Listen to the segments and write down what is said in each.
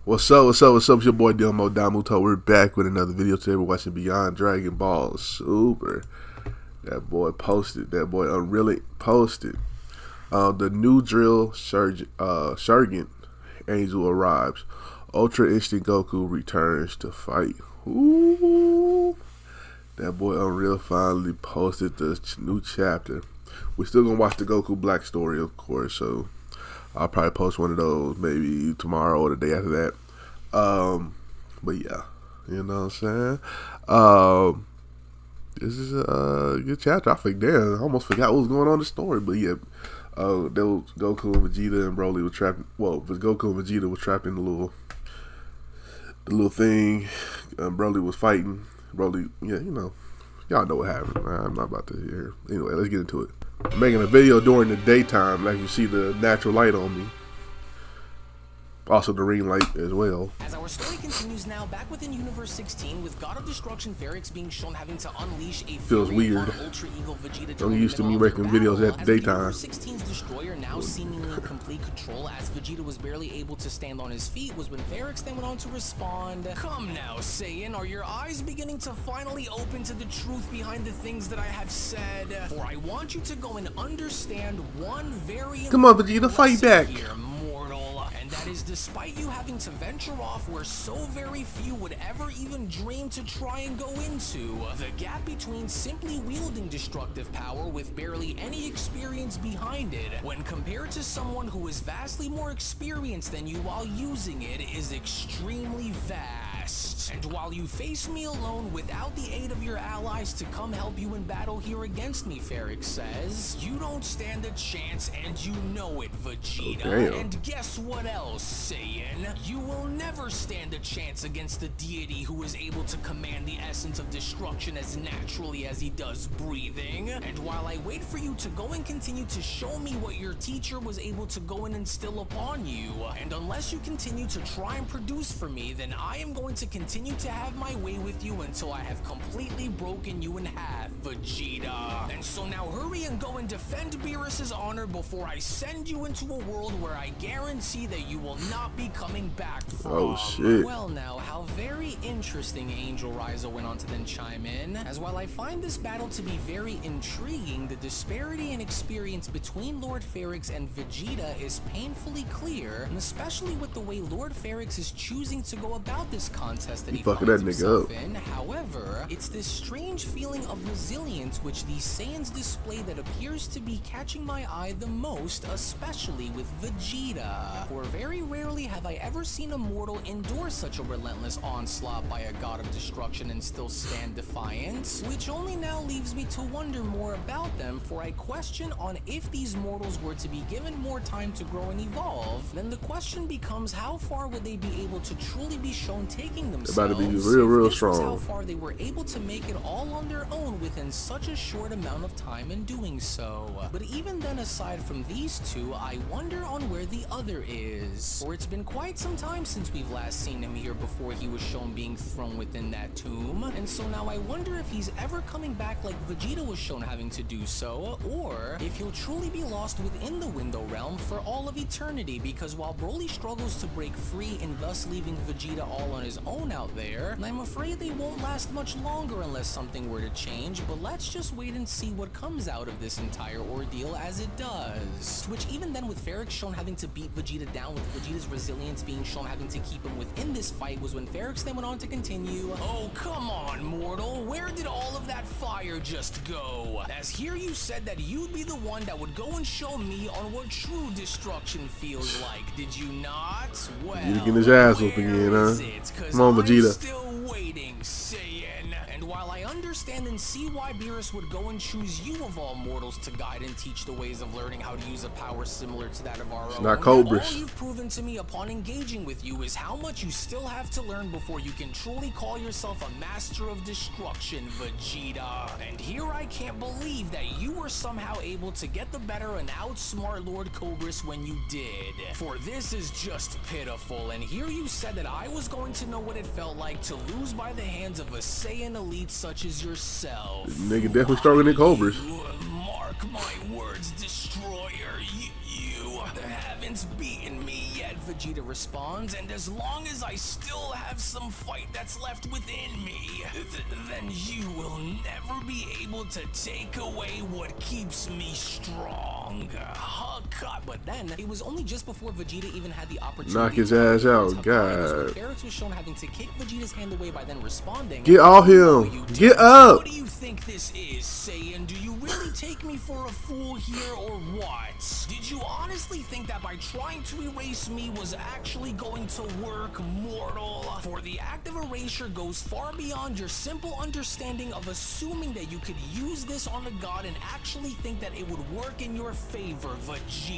What's up, what's up, what's up? It's your boy Domuto. We're back with another video today. We're watching Beyond Dragon Ball Super. That boy posted. That boy Unreally posted. The new drill Sergeant Angel arrives. Ultra Instinct Goku returns to fight. Ooh. That boy Unreal finally posted the new chapter. We're still gonna watch the Goku Black story, of course, so I'll probably post one of those maybe tomorrow or the day after that. But yeah, you know what I'm saying? This is a good chapter. I think, damn, I almost forgot what was going on in the story. But yeah, there was Goku and Vegeta and Broly were trapped. Well, Goku and Vegeta were trapped in the little thing. Broly was fighting. Broly, yeah, you know, y'all know what happened. I'm not about to hear. Anyway, let's get into it. I'm making a video during the daytime, like you see the natural light on me. Also the ring light as well. As our story continues now, back within Universe 16, with God of Destruction Ferrix being shown having to unleash a feels weird. Ultra Ego Vegeta. I'm used to me making videos at the daytime. Universe 16's destroyer now seemingly in complete control, as Vegeta was barely able to stand on his feet, was when Ferrix then went on to respond. Come now, Saiyan, are your eyes beginning to finally open to the truth behind the things that I have said? For I want you to go and understand one very Come on, Vegeta, fight back. Here, that is despite you having to venture off where so very few would ever even dream to try and go into. The gap between simply wielding destructive power with barely any experience behind it, when compared to someone who is vastly more experienced than you while using it, is extremely vast. And while you face me alone without the aid of your allies to come help you in battle here against me, Ferrix says, you don't stand a chance, and you know it, Vegeta. Okay. And guess what else, Saiyan? You will never stand a chance against the deity who is able to command the essence of destruction as naturally as he does breathing. And while I wait for you to go and continue to show me what your teacher was able to go and instill upon you, and unless you continue to try and produce for me, then I am going to continue to have my way with you until I have completely broken you in half, Vegeta. And so now hurry and go and defend Beerus' honor before I send you into a world where I guarantee that you will not be coming back from. Oh shit. Well now, how very interesting, Angel Riza went on to then chime in, as while I find this battle to be very intriguing, the disparity in experience between Lord Ferrix and Vegeta is painfully clear, and especially with the way Lord Ferrix is choosing to go about this contest that he finds himself in. However, it's this strange feeling of resilience which these Saiyans display that appears to be catching my eye the most, especially with Vegeta. For very rarely have I ever seen a mortal endure such a relentless onslaught by a god of destruction and still stand defiant, which only now leaves me to wonder more about them, for I question on if these mortals were to be given more time to grow and evolve, then the question becomes how far would they be able to truly be shown taking themselves. They're about to be real strong. How far they were able to make it all on their own within such a short amount of time in doing so. But even then, aside from these two, I wonder on where the other is. For it's been quite some time since we've last seen him here before he was shown being thrown within that tomb. And so now I wonder if he's ever coming back like Vegeta was shown having to do so, or if he'll truly be lost within the Window Realm for all of eternity, because while Broly struggles to break free and thus leaving Vegeta all on his own out there, I'm afraid they won't last much longer unless something were to change, but let's just wait and see what comes out of this entire ordeal as it does. Which even then, with Ferrix shown having to beat Vegeta down, with Vegeta's resilience being shown having to keep him within this fight, was when Ferrix then went on to continue, oh come on mortal, where did all of that fire just go? As here you said that you'd be the one that would go and show me on what true destruction feels like, did you not? Well, You're getting his ass whooped again, huh? Come on, Vegeta. I'm still waiting, Saiyan. And while I understand and see why Beerus would go and choose you of all mortals to guide and teach the ways of learning how to use a power similar to that of our own, not Cobras. All you've proven to me upon engaging with you is how much you still have to learn before you can truly call yourself a master of destruction, Vegeta. And here I can't believe that you were somehow able to get the better and outsmart Lord Cobras when you did. For this is just pitiful, and here you said that I was going to know what it felt like to lose by the hands of a Saiyan elite such as yourself. yourself. Nigga definitely stronger than Cobras. Mark my words, Destroyer. You haven't beaten me yet, Vegeta responds, and as long as I still have some fight that's left within me, then you will never be able to take away what keeps me strong. God, but then it was only just before Vegeta even had the opportunity knock his to ass out, God. God. Ferrex was shown having to kick Vegeta's hand away by then responding, Get off him! Get up! What do you think this is, Saiyan? Do you really take me for a fool here or what? Did you honestly think that by trying to erase me was actually going to work, mortal? For the act of erasure goes far beyond your simple understanding of assuming that you could use this on a god and actually think that it would work in your favor, Vegeta.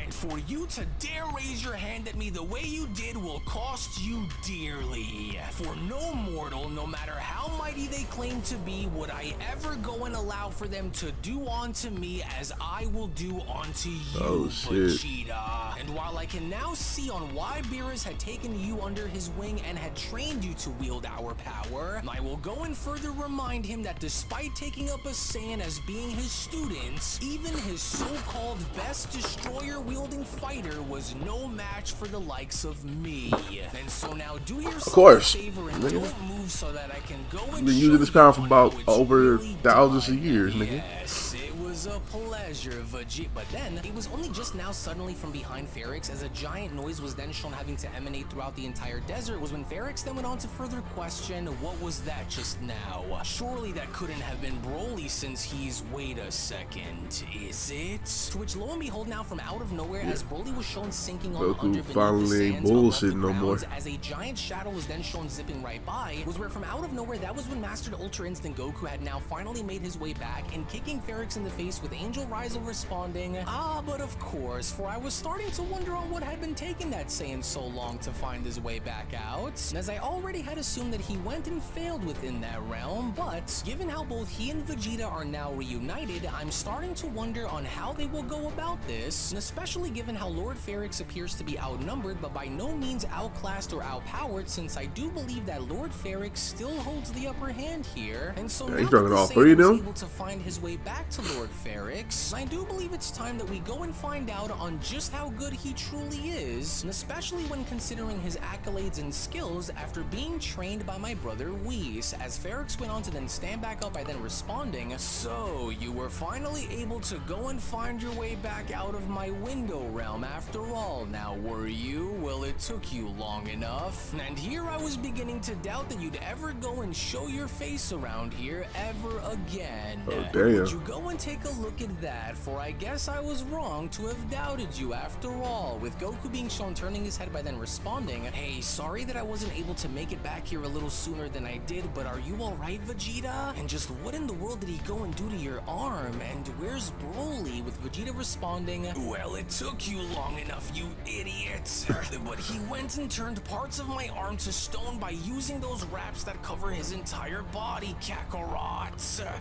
And for you to dare raise your hand at me the way you did will cost you dearly. For no mortal, no matter how mighty they claim to be, would I ever go and allow for them to do onto me as I will do onto you, Vegeta. And while I can now see on why Beerus had taken you under his wing and had trained you to wield our power, I will go and further remind him that despite taking up a Saiyan as being his student, even his so-called best destroyer-wielding fighter was no match for the likes of me. And so now do yourself a favor and don't move so that I can go and been using this power for about over thousands of years, nigga. Yes, it was a pleasure, Vegeta. But then it was only just now suddenly from behind Ferrex, as a giant noise was then shown having to emanate throughout the entire desert, was when Ferrex then went on to further question, what was that just now? Surely that couldn't have been Broly, since he's, wait a second, is it? To which lo and behold, now from out of nowhere, as Broly was shown sinking on Goku under finally ain't bullshitting no more. as a giant shadow was then shown zipping right by, was where from out of nowhere, that was when Mastered Ultra Instinct Goku had now finally made his way back and kicking Ferrex in the face, with Angel Rizo responding, but of course, for I was starting to wonder on what had been taking that Saiyan so long to find his way back out, as I already had assumed that he went and failed within that realm, but given how both he and Vegeta are now reunited, I'm starting to wonder on how they will go about this, and especially given how Lord Ferrex appears to be outnumbered, but by no means outclassed or outpowered, since I do believe that Lord Ferrex still holds the upper hand here, and so now he's that talking the all three of Saiyan was them. able to find his way back to Lord Ferrex, I do believe it's time that we go and find out on just how good he truly is, and especially when considering his accolades and skills after being trained by my brother Whis, as Ferrex went on to then stand back up by then responding, so you were finally able to go and find your way back out of my window realm after all now, were you? Well, it took you long enough, and here I was beginning to doubt that you'd ever go and show your face around here ever again. Oh, damn. Would you go and take a look at that, for I guess I was wrong to have doubted you after all, with Goku being shown turning his head by then responding, hey, sorry that I wasn't able to make it back here a little sooner than I did, but are you alright, Vegeta? And just what in the world did he go and do to your arm? And where's Broly? With Vegeta responding, well, it took you long enough, you idiot. But he went and turned parts of my arm to stone by using those wraps that cover his entire body, Kakarot.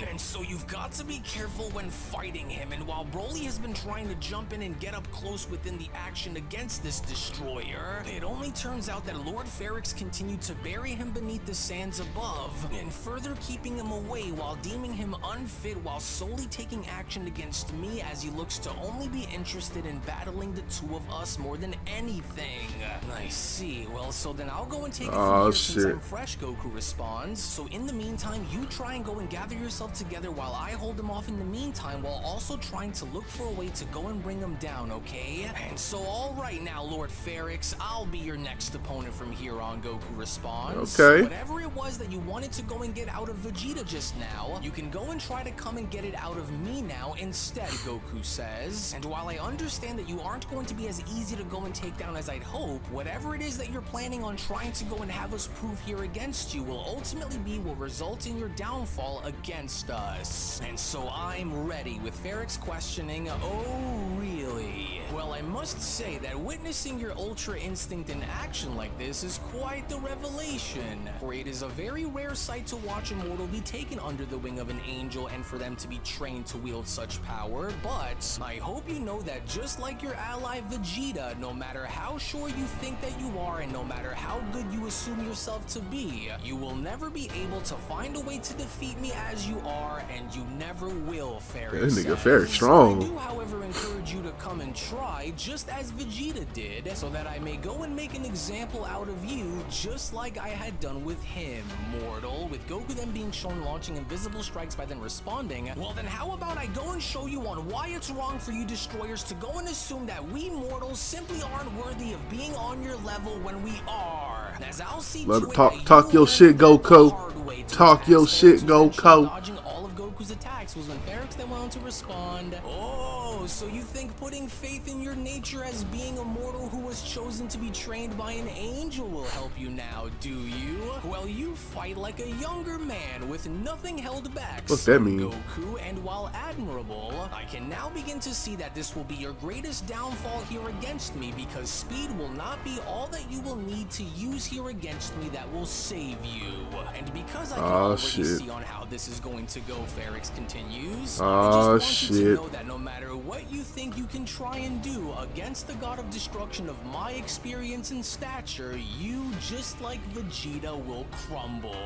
And so you've got to be careful when fighting him, and while Broly has been trying to jump in and get up close within the action against this destroyer, it only turns out that Lord Ferrex continued to bury him beneath the sands above, and further keeping him away while deeming him unfit while solely taking action against me, as he looks to only be interested in battling the two of us more than anything. I see. Well, so then I'll go and take it from here since I'm fresh, Goku responds. So in the meantime, you try and go and gather yourself together while I hold him off in the meantime, while also trying to look for a way to go and bring him down, okay? And so alright now, Lord Ferrex, I'll be your next opponent from here on, Goku responds. Okay. Whatever it was that you wanted to go and get out of Vegeta just now, you can go and try to come and get it out of me now instead, Goku says. And while I understand that you aren't going to be as easy to go and take down as I'd hope, whatever it is that you're planning on trying to go and have us prove here against you will ultimately be what results in your downfall against us. And so I'm ready with Ferrex questioning, "Oh, really?" Well, I must say that witnessing your Ultra Instinct in action like this is quite the revelation, for it is a very rare sight to watch a mortal be taken under the wing of an angel and for them to be trained to wield such power. But I hope you know that just like your ally Vegeta, no matter how sure you think that you are and no matter how good you assume yourself to be, you will never be able to find a way to defeat me as you are, and you never will, Ferrex. That nigga Ferrex strong. I do, however, encourage you to come and try, just as Vegeta did, so that I may go and make an example out of you, just like I had done with him, mortal. With Goku then being shown launching invisible strikes by then responding, well then how about I go and show you on why it's wrong for you destroyers to go and assume that we mortals simply aren't worthy of being on your level when we are. As I'll see to it that talk your shit, Goku. Talk your shit, Goku. Dodging all of Goku's attacks was when Ferrex then went on to respond, "Oh, so you think putting faith in your nature as being a mortal who was chosen to be trained by an angel will help you now, do you? Well, you fight like a younger man with nothing held back." What's that mean? Goku, and while admirable, I can now begin to see that this will be your greatest downfall here against me, because speed will not be all that you will need to use here against me that will save you. And because I can already see on how this is going to go, Ferrex continues, I just want you to know that no matter what you think you can try and do against the god of destruction of my experience and stature, you, just like Vegeta, will crumble.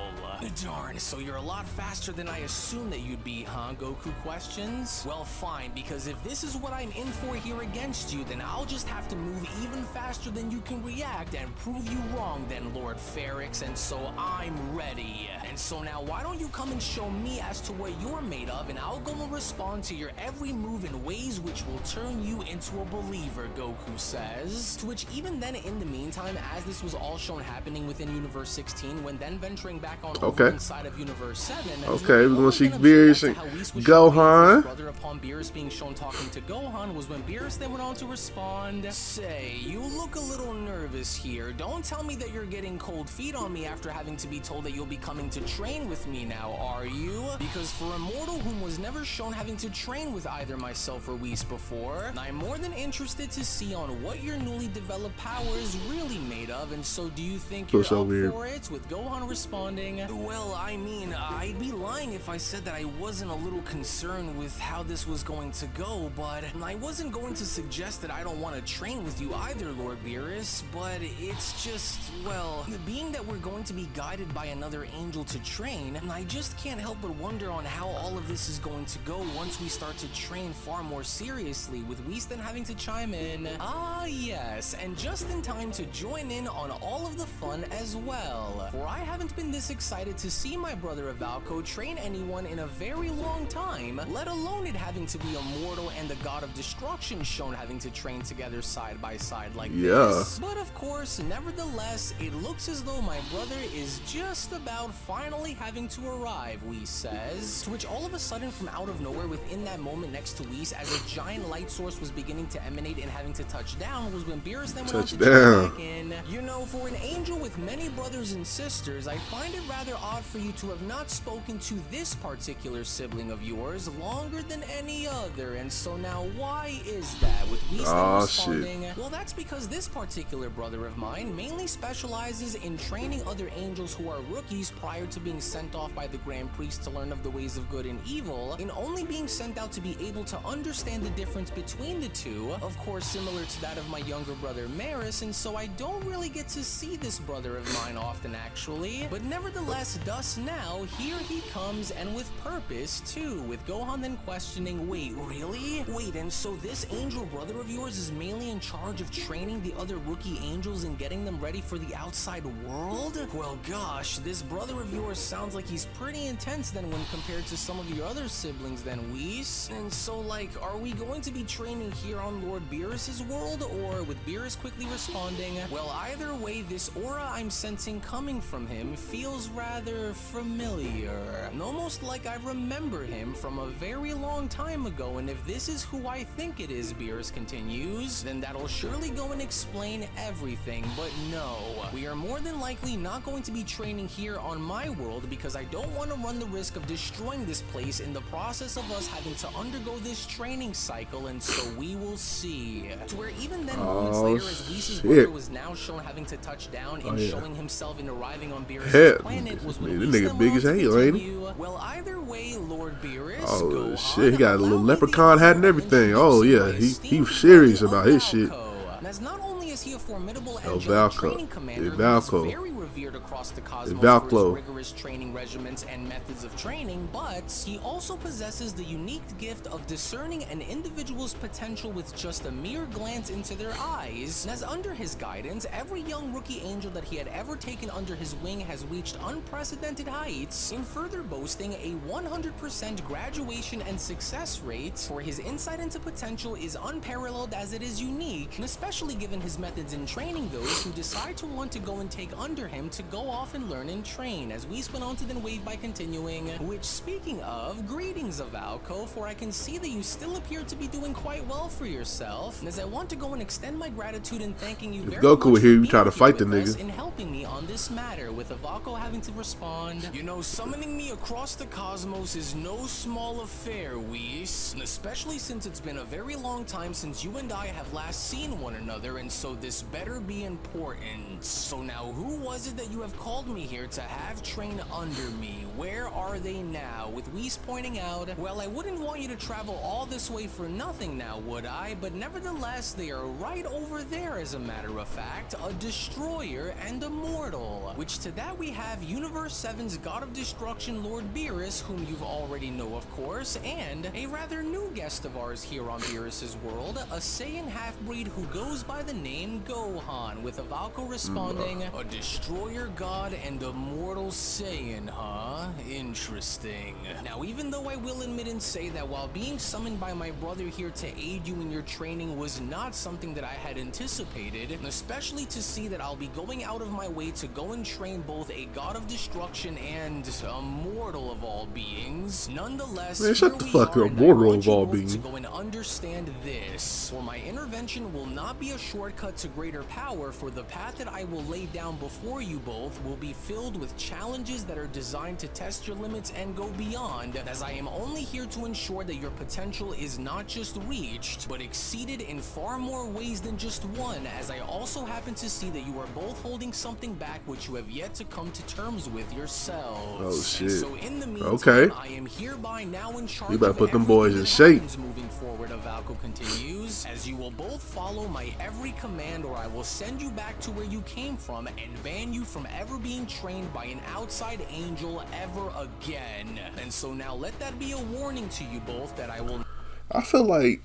Darn, so you're a lot faster than I assumed that you'd be, huh? Goku questions. Well, fine, because if this is what I'm in for here against you, then I'll just have to move even faster than you can react and prove you wrong then, Lord Ferrex, and so I'm ready. And so now why don't you come and show me as to what you're made of, and I'll go and respond to your every move in ways which will turn you into a believer, Goku says. To which even then, in the meantime, as this was all shown happening within Universe 16, when then venturing back on over inside of Universe 7, we're gonna see Beerus and Gohan. Brother upon Beerus being shown talking to Gohan was when Beerus then went on to respond, "Say, you look a little nervous here. Don't tell me that you're getting cold feet on me after having to be told that you'll be coming to train with me now, are you? Because for a mortal whom was never shown having to train with either myself or Whis before, I'm more than interested to see on what your newly developed power is really made of, and so do you think you're up for it?" With Gohan responding, "Well, I mean, I'd be lying if I said that I wasn't a little concerned with how this was going to go, but I wasn't going to suggest that I don't want to train with you either, Lord Beerus, but it's just, well, being that we're going to be guided by another angel to train, I just can't help but wonder on how all of this is going to go once we start to train far more seriously," with Whis then having to chime in, "Ah, yes, and just in time to join in on all of the fun as well, for I haven't been this excited to see my brother Avalco train anyone in a very long time, let alone it having to be a mortal and the god of destruction shown having to train together side by side like this. But of course, nevertheless, it looks as though my brother is just about finally having to arrive," Whis says. To which all of a sudden, from out of nowhere within that moment next to Whis, as a giant light source was beginning to emanate and having to touch down, was when Beerus then went on to check back in. "You know, for an angel with many brothers and sisters, I find it rather odd for you to have not spoken to this particular sibling of yours longer than any other, and so now why is that?" With Whis then responding, "Well, that's because this particular brother of mine mainly specializes in training other angels who are rookies prior to being sent off by the Grand Priest to learn of the ways of good and evil, in only being sent out to be able to understand the difference between the two, of course similar to that of my younger brother Maris, and so I don't really get to see this brother of mine often actually, but nevertheless, thus now, here he comes, and with purpose too," with Gohan then questioning, "Wait, really? Wait, and so this angel brother of yours is mainly in charge of training the other rookie angels and getting them ready for the outside world? Well gosh, this brother of yours sounds like he's pretty intense then when compared to some of your other siblings then, Whis. And so like, are we going to be training here on Lord Beerus's world?" Or with Beerus quickly responding, "Well, either way, this aura I'm sensing coming from him feels rather familiar. Almost like I remember him from a very long time ago, and if this is who I think it is," Beerus continues, "then that'll surely go and explain everything, but no. We are more than likely not going to be training here on my world because I don't want to run the risk of destroying this place in the process of us having to undergo this training cycle, and so we will see. To where even then, moments later, as Whis' brother was now shown having to touch down and showing himself in arriving on Beerus' planet was when this Whis nigga then big went as on to hell, ain't he? continue. Well, either way, Lord Beerus, Oh Gohan, shit, he got a little allow me leprechaun the hat and honor of everything. Oh introducing yeah, my he esteemed was serious brother about his shit. Valko. As not only is he a formidable El angelic Valko. training commander who is very revered across the cosmos for his rigorous training regimens and methods of training, but he also possesses the unique gift of discerning an individual's potential with just a mere glance into their eyes. And as under his guidance, every young rookie angel that he had ever taken under his wing has reached unprecedented heights, in further boasting a 100% graduation and success rate, for his insight into potential is unparalleled as it is unique, and especially given his methods in training those who decide to want to go and take under him to go off and learn and train, as we went on to then wave by continuing, which, speaking of, greetings of Valko, for I can see that you still appear to be doing quite well for yourself, and as I want to go and extend my gratitude in thanking you very Goku much would hear for you try to being fight here the with nigga us in helping me on this matter, with Valko having to respond, you know, summoning me across the cosmos is no small affair, Whis, and especially since it's been a very long time since you and I have last seen one another, and so this better be important. So now, who was it that you have called me here to have train under me? Where are they now? With Whis pointing out, well, I wouldn't want you to travel all this way for nothing now, would I? But nevertheless, they are right over there, as a matter of fact, a destroyer and a mortal. Which to that we have Universe 7's God of Destruction, Lord Beerus, whom you've already know, of course, and a rather new guest of ours here on Beerus' world, a Saiyan half-breed who goes by the name Gohan, with Valko responding, a destroyer god and a mortal Saiyan, huh? Interesting. Now, even though I will admit and say that while being summoned by my brother here to aid you in your training was not something that I had anticipated, especially to see that I'll be going out of my way to go and train both a god of destruction and a mortal of all beings, nonetheless, man, shut the fuck up, mortal of all beings. To go and understand this, for my intervention will not be a shortcut to greater power, for the path that I will lay down before you both will be filled with challenges that are designed to test your limits and go beyond, as I am only here to ensure that your potential is not just reached, but exceeded in far more ways than just one, as I also happen to see that you are both holding something back which you have yet to come to terms with yourselves. Oh shit. And so in the meantime, I am hereby now in charge. You better put them boys in shape. Moving forward, Valko continues, as you will both follow my every command, or I will send you back to where you came from and ban you from ever being trained by an outside angel ever again. And so now let that be a warning to you both that I will. I feel like,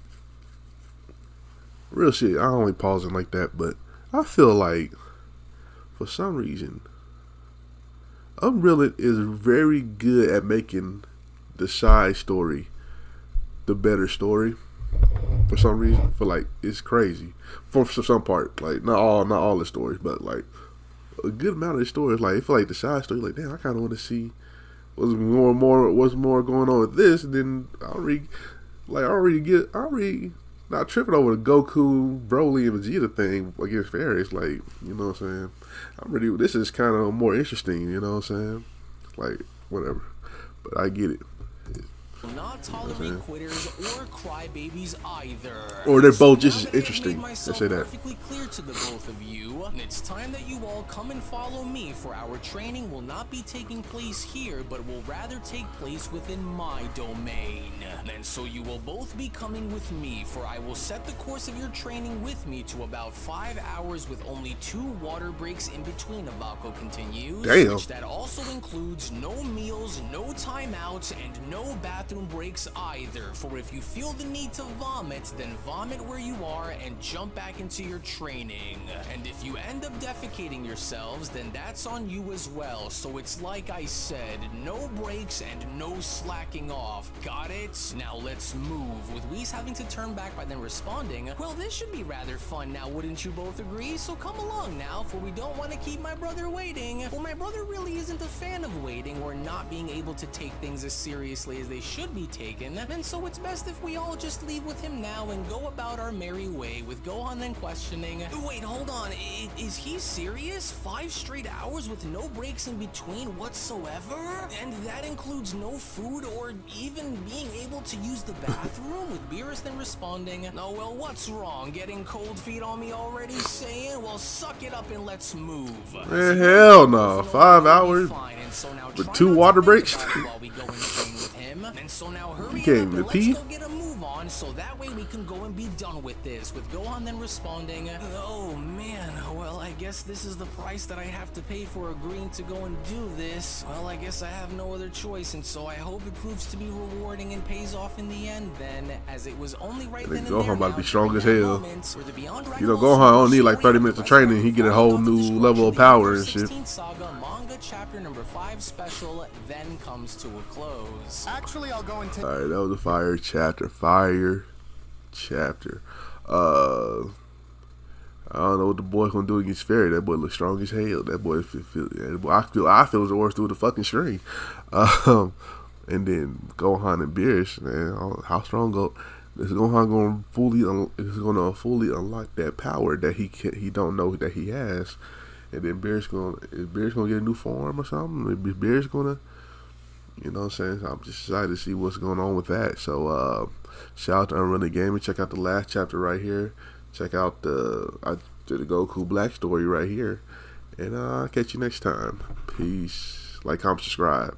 real shit, I don't like pausing like that, but I feel like, for some reason, Unreal is very good at making the side story the better story. For some reason, for like, it's crazy. For some part, like not all the stories, but like a good amount of the stories. Like I feel like the side story, like damn, I kind of want to see what's more going on with this. And then I already not tripping over the Goku, Broly, and Vegeta thing against Fairies. Like, you know what I'm saying? This is kind of more interesting. You know what I'm saying? Like whatever, but I get it. Will not tolerate quitters or crybabies either. Or they're both just as interesting. Let's say that. Perfectly clear to the both of you, and it's time that you all come and follow me, for our training will not be taking place here, but will rather take place within my domain. And so you will both be coming with me, for I will set the course of your training with me to about 5 hours, with only 2 water breaks in between, Valko continues. Damn. Which that also includes no meals, no timeouts, and no bathroom breaks either, for if you feel the need to vomit, then vomit where you are and jump back into your training. And if you end up defecating yourselves, then that's on you as well. So it's like I said, no breaks and no slacking off. Got it? Now let's move, with Whis having to turn back by then responding, well, this should be rather fun now, wouldn't you both agree? So come along now, for we don't want to keep my brother waiting. Well, my brother really isn't a fan of waiting or not being able to take things as seriously as they should. should be taken, and so it's best if we all just leave with him now and go about our merry way, with Gohan then questioning, wait, hold on, is he serious? 5 straight hours with no breaks in between whatsoever? And that includes no food or even being able to use the bathroom? With Beerus then responding, oh well, what's wrong? Getting cold feet on me already? Saying, well, suck it up and let's move. Man, hell no. 5 hours with 2 water breaks. And so now hurry You can't up even and pee. let's go get a move on, so that way we can go and be done with this. With Gohan then responding, oh man, well I guess this is the price that I have to pay for agreeing to go and do this. Well, I guess I have no other choice, and so I hope it proves to be rewarding and pays off in the end then, as it was only right then and there Gohan about to be strong as hell. You know, Gohan only need like 30 minutes of training. He get a whole new level of power and shit. Saga manga chapter number 5 special then comes to a close. Actually, I'll go into. Alright, that was a fire chapter. I don't know what the boy gonna do against Fairy. That boy looks strong as hell. That boy I feel the worst through the fucking string. And then Gohan and Beerus, man, how strong is Gohan gonna fully unlock that power that he don't know that he has, and then is Beerus gonna get a new form or something? Is Beerus gonna, you know what I'm saying? So I'm just excited to see what's going on with that. So shout out to UnrealEntGaming. Check out the last chapter right here. Check out the Goku Black story right here. And I'll catch you next time. Peace. Like, comment, subscribe.